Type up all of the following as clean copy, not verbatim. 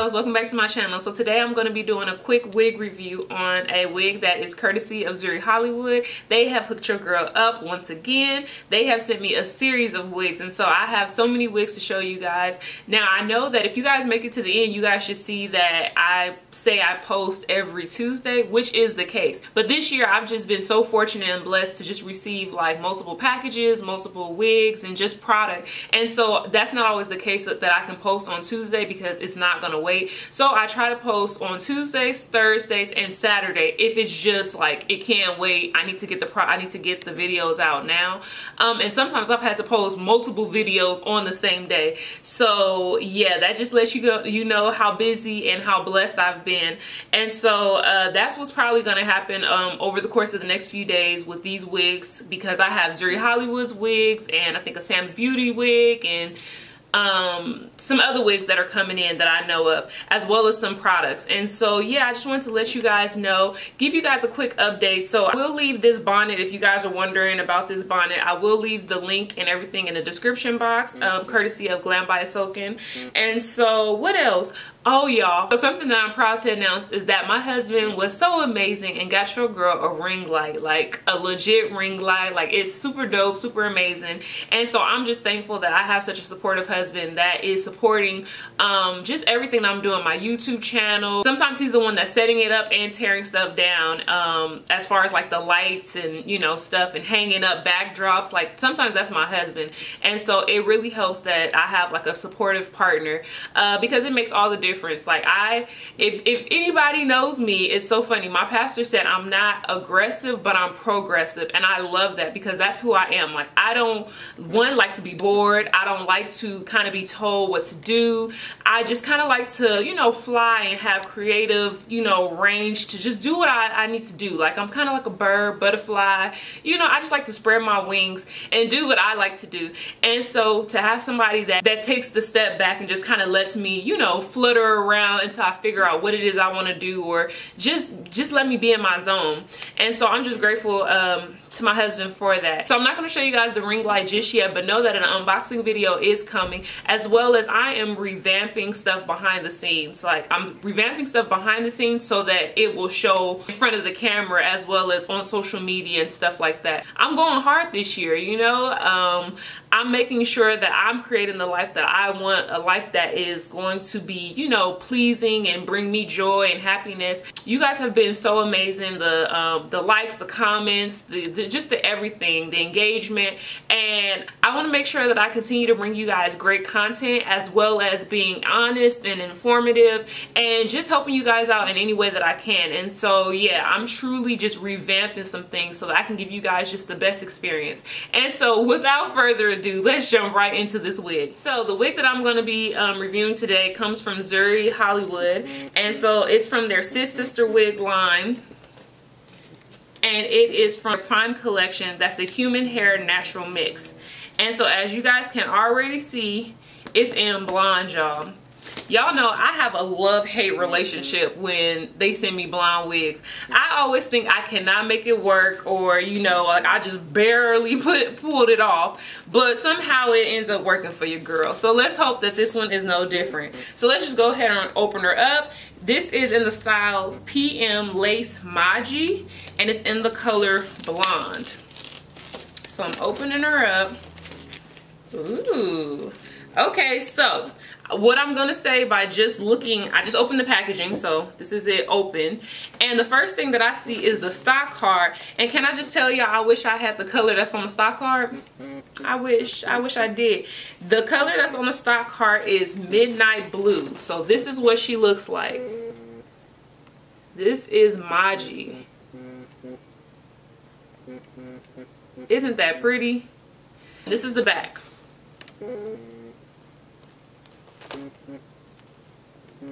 loves, welcome back to my channel. So today I'm going to be doing a quick wig review on a wig that is courtesy of Zury Hollywood. They have hooked your girl up once again. They have sent me a series of wigs, and so I have so many wigs to show you guys. Now I know that if you guys make it to the end, you guys should see that I say I post every Tuesday, which is the case. But this year I've just been so fortunate and blessed to just receive like multiple packages, multiple wigs, and just product. And so that's not always the case that I can post on Tuesday because it's not gonna wait. So I try to post on Tuesdays, Thursdays, and Saturday if it's just like it can't wait. I need to get the videos out now. And sometimes I've had to post multiple videos on the same day. So yeah, that just lets you know how busy and how blessed I've been. And so that's what's probably gonna happen over the course of the next few days with these wigs, because I have Zury Hollywood's wigs, and I think a Sam's Beauty wig, and some other wigs that are coming in that I know of, as well as some products. And so yeah, I just wanted to let you guys know, give you guys a quick update. So I will leave this bonnet, if you guys are wondering about this bonnet, I will leave the link and everything in the description box, courtesy of Glam by ISÓKÉN. And so what else? Oh y'all, so something that I'm proud to announce is that my husband was so amazing and got your girl a ring light, like a legit ring light. Like, it's super dope, super amazing. And so I'm just thankful that I have such a supportive husband that is supporting just everything I'm doing, my YouTube channel. Sometimes he's the one that's setting it up and tearing stuff down, as far as like the lights and, you know, stuff and hanging up backdrops. Like, sometimes that's my husband. And so it really helps that I have like a supportive partner, because it makes all the difference. Like, if anybody knows me, it's so funny. My pastor said I'm not aggressive, but I'm progressive, and I love that because that's who I am. Like, I don't like to be bored. I don't like to kind of be told what to do. I just kind of like to, you know, fly and have creative, you know, range to just do what I need to do. Like, I'm kind of like a bird, butterfly. You know, I just like to spread my wings and do what I like to do. And so to have somebody that takes the step back and just kind of lets me, you know, flutter around until I figure out what it is I want to do, or just let me be in my zone. And so I'm just grateful to my husband for that. So I'm not going to show you guys the ring light just yet, but know that an unboxing video is coming, as well as I am revamping stuff behind the scenes. Like, I'm revamping stuff behind the scenes so that it will show in front of the camera as well as on social media and stuff like that. I'm going hard this year, you know. I'm making sure that I'm creating the life that I want, a life that is going to be, you know, pleasing and bring me joy and happiness. You guys have been so amazing. The likes, the comments, just the everything, the engagement, and I want to make sure that I continue to bring you guys great content, as well as being honest and informative and just helping you guys out in any way that I can. And so yeah, I'm truly just revamping some things so that I can give you guys just the best experience. And so without further ado, let's jump right into this wig. So the wig that I'm going to be reviewing today comes from Zury Hollywood, and so it's from their Sis Sister wig line, and it is from Prime Collection. That's a human hair natural mix. And so as you guys can already see, it's in blonde, y'all. Y'all know I have a love-hate relationship when they send me blonde wigs. I always think I cannot make it work, or, you know, like I just barely pulled it off, but somehow it ends up working for your girl. So let's hope that this one is no different. So let's just go ahead and open her up. This is in the style PM Lace Maji, and it's in the color blonde. So I'm opening her up. Ooh. Okay, so what I'm gonna say by just looking, I just opened the packaging, so this is it open, and the first thing that I see is the stock card. And can I just tell y'all, I wish I had the color that's on the stock card. I wish I did. The color that's on the stock card is Midnight Blue. So this is what she looks like. This is Maji. Isn't that pretty? This is the back.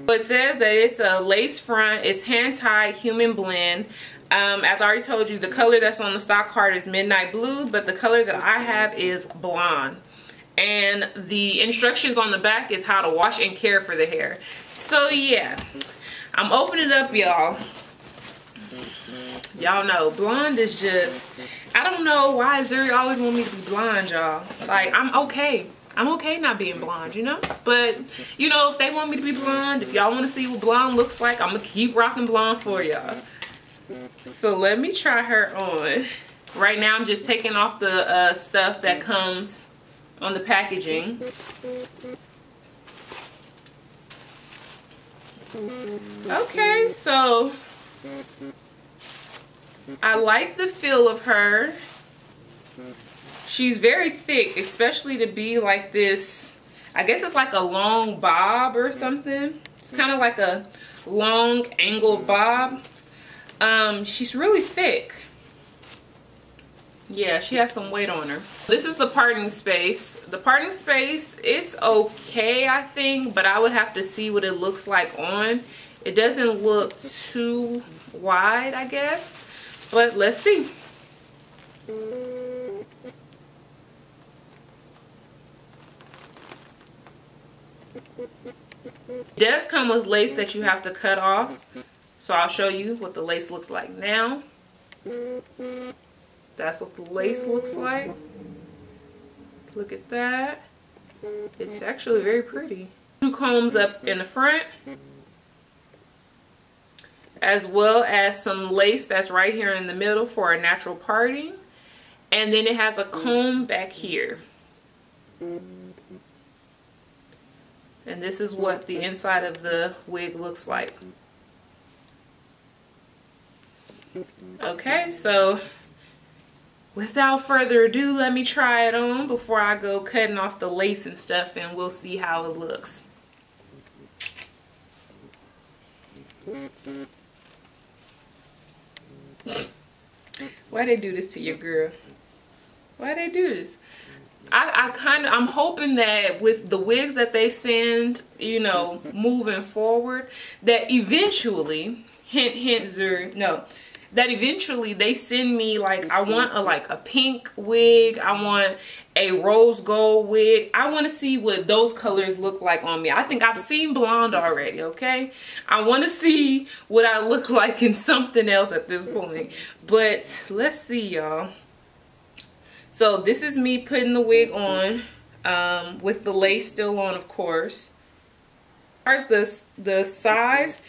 It says that it's a lace front, it's hand-tied human blend. As I already told you, the color that's on the stock card is Midnight Blue, but the color that I have is blonde. And the instructions on the back is how to wash and care for the hair. So yeah, I'm opening it up, y'all. Y'all know blonde is just, I don't know why Zuri always want me to be blonde, y'all. Like, I'm okay. I'm okay not being blonde, you know? But, you know, if they want me to be blonde, if y'all want to see what blonde looks like, I'm going to keep rocking blonde for y'all. So let me try her on. Right now, I'm just taking off the stuff that comes on the packaging. Okay, so I like the feel of her. She's very thick, especially to be like this. I guess it's like a long bob or something. It's kind of like a long angle bob. She's really thick. Yeah, she has some weight on her. This is the parting space. The parting space, it's okay, I think, but I would have to see what it looks like on. It doesn't look too wide, I guess, but let's see. It does come with lace that you have to cut off, so I'll show you what the lace looks like now. That's what the lace looks like. Look at that. It's actually very pretty. 2 combs up in the front, as well as some lace that's right here in the middle for a natural parting. And then it has a comb back here. And this is what the inside of the wig looks like. Okay, so without further ado, let me try it on before I go cutting off the lace and stuff, and we'll see how it looks. Why they do this to your girl? Why they do this? I'm hoping that with the wigs that they send, you know, moving forward, that eventually, hint hint Zuri, no, that eventually they send me, like, I want a pink wig, I want a rose gold wig. I want to see what those colors look like on me. I think I've seen blonde already, okay? I want to see what I look like in something else at this point. But let's see, y'all. So this is me putting the wig on, with the lace still on, of course. As far as the size,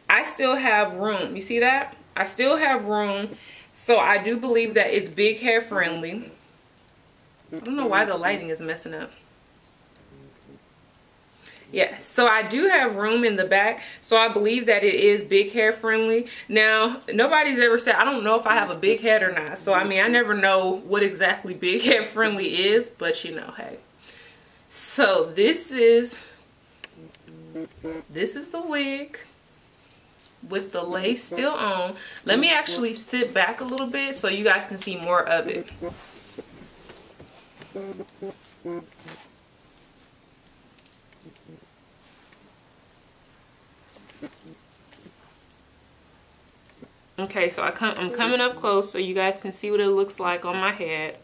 I still have room. You see that? I still have room, so I do believe that it's big hair friendly. I don't know why the lighting is messing up. Yeah, so I do have room in the back, so I believe that it is big hair friendly. Now, nobody's ever said, I don't know if I have a big head or not. So, I mean, I never know what exactly big hair friendly is, but you know, hey. So, this is the wig with the lace still on. Let me actually sit back a little bit so you guys can see more of it. Okay, so I'm coming up close so you guys can see what it looks like on my head.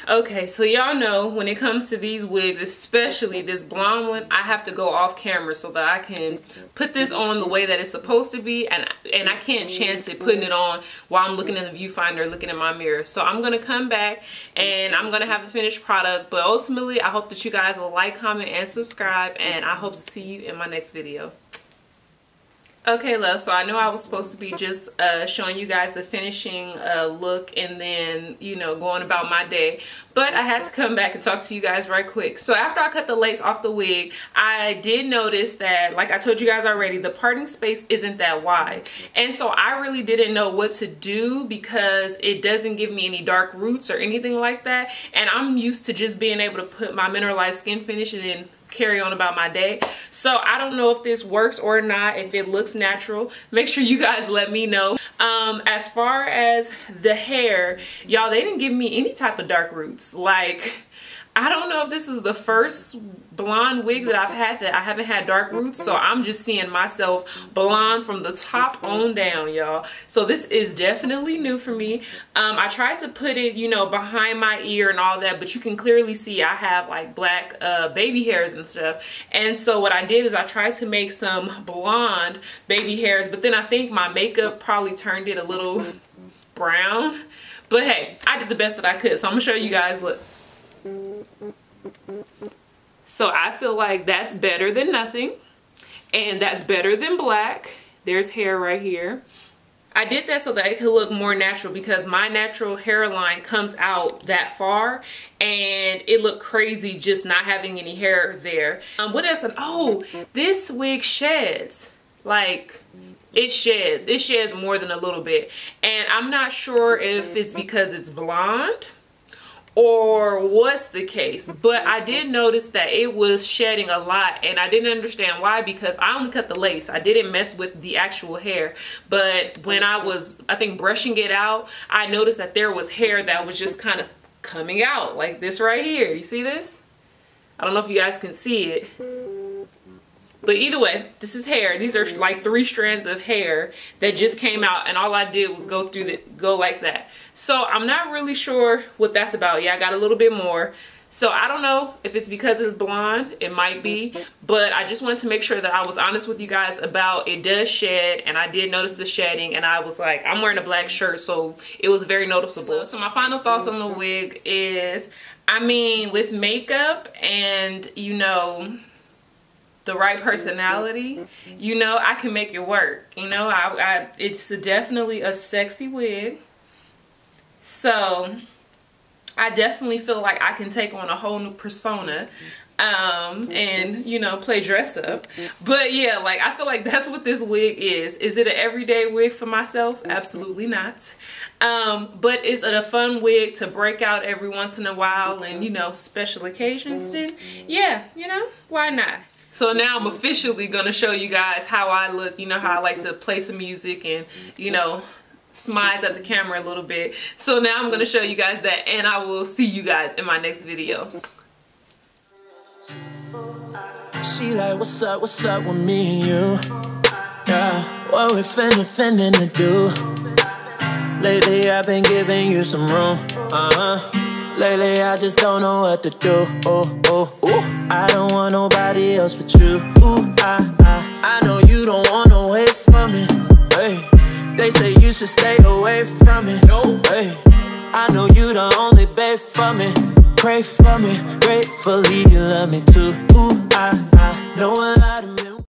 Okay, so y'all know when it comes to these wigs, especially this blonde one, I have to go off camera so that I can put this on the way that it's supposed to be, and I can't chance it putting it on while I'm looking in the viewfinder, looking in my mirror. So I'm gonna come back and I'm gonna have the finished product, but ultimately I hope that you guys will like, comment, and subscribe, and I hope to see you in my next video. Okay, love, so I know I was supposed to be just showing you guys the finishing look and then, you know, going about my day. But I had to come back and talk to you guys right quick. So after I cut the lace off the wig, I did notice that, like I told you guys already, the parting space isn't that wide. And so I really didn't know what to do because it doesn't give me any dark roots or anything like that. And I'm used to just being able to put my mineralized skin finish and then carry on about my day. So I don't know if this works or not, if it looks natural. Make sure you guys let me know. As far as the hair, y'all, they didn't give me any type of dark roots. Like, I don't know if this is the first blonde wig that I've had that I haven't had dark roots, so I'm just seeing myself blonde from the top on down, y'all. So this is definitely new for me. I tried to put it, you know, behind my ear and all that, but you can clearly see I have like black baby hairs and stuff. And so what I did is I tried to make some blonde baby hairs, but then I think my makeup probably turned it a little brown. But hey, I did the best that I could, so I'm gonna show you guys. Look. So I feel like that's better than nothing, and that's better than black. There's hair right here. I did that so that it could look more natural, because my natural hairline comes out that far and it looked crazy just not having any hair there. What else? Oh, this wig sheds. Like, it sheds more than a little bit, and I'm not sure if it's because it's blonde or what's the case, but I did notice that it was shedding a lot, and I didn't understand why, because I only cut the lace. I didn't mess with the actual hair, but when I was, I think, brushing it out, I noticed that there was hair that was just kind of coming out like this right here. You see this? I don't know if you guys can see it. But either way, this is hair. These are like 3 strands of hair that just came out, and all I did was go like that. So I'm not really sure what that's about. Yeah, I got a little bit more. So I don't know if it's because it's blonde. It might be. But I just wanted to make sure that I was honest with you guys about it does shed, and I did notice the shedding, and I was like, I'm wearing a black shirt, so it was very noticeable. So my final thoughts on the wig is, I mean, with makeup and, you know, the right personality, you know, I can make it work. You know, it's definitely a sexy wig. So I definitely feel like I can take on a whole new persona and, you know, play dress up. But yeah, like, I feel like that's what this wig is. Is it an everyday wig for myself? Absolutely not. But is it a fun wig to break out every once in a while and, you know, special occasions? Then yeah, you know, why not? So now I'm officially gonna show you guys how I look. You know how I like to play some music and, you know, smize at the camera a little bit. So now I'm gonna show you guys that, and I will see you guys in my next video. She like, what's up with me and you? Yeah, what we finna to do? Lately I've been giving you some room. Lately I just don't know what to do. I don't want nobody else but you. I know you don't wanna wait for me. Hey, they say you should stay away from me. No, hey, I know you the only babe for me. Pray for me, gratefully you love me too. I know a lot of me.